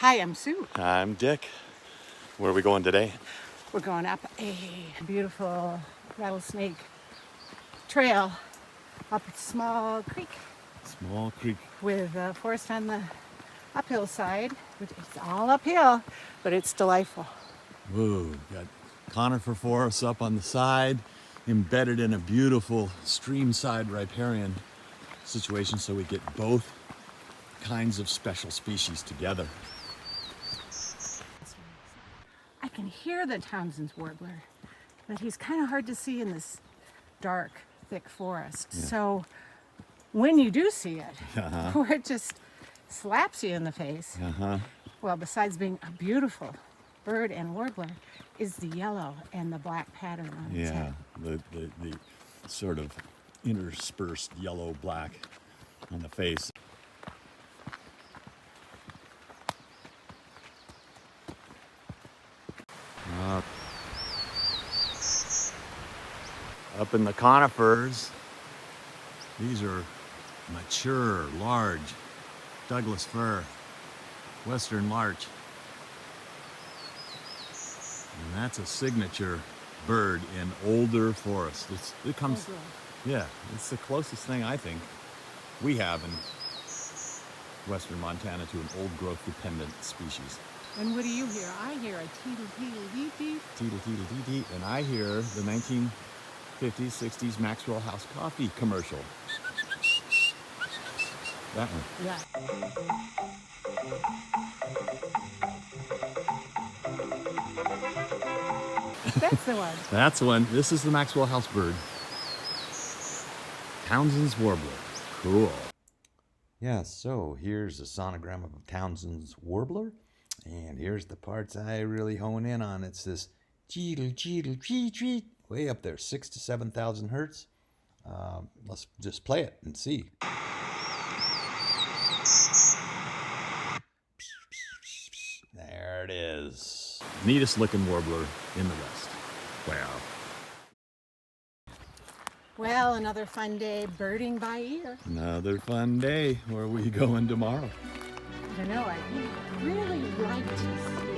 Hi, I'm Sue. I'm Dick. Where are we going today? We're going up a beautiful rattlesnake trail up a small creek Small creek. with forest on the uphill side. It's all uphill, but it's delightful. Whoa, got conifer forests up on the side, embedded in a beautiful stream-side riparian situation, so we get both kinds of special species together. I can hear the Townsend's warbler, but he's kind of hard to see in this dark, thick forest. Yeah. So when you do see it, Uh-huh. where it just slaps you in the face, well, besides being a beautiful bird and warbler, is the yellow and the black pattern on its Yeah, head. the sort of interspersed yellow-black on the face. Up in the conifers, these are mature, large Douglas fir, western larch. And that's a signature bird in older forests. It comes, yeah, it's the closest thing I think we have in western Montana to an old growth dependent species. And what do you hear? I hear a teetle teetle dee dee. Teetle teetle dee dee, and I hear the 1950s, 60s Maxwell House coffee commercial. That one. Yeah. That's the one. That's the one. This is the Maxwell House bird. Townsend's Warbler. Cool. Yeah, so here's a sonogram of Townsend's Warbler, and here's the parts I really hone in on. It's this cheetle, cheetle, chee, chee, way up there, 6,000 to 7,000 hertz. Let's just play it and see. There it is. Neatest looking warbler in the West. Wow. Well, another fun day birding by ear. Another fun day. Where are we going tomorrow? I don't know, I really like to see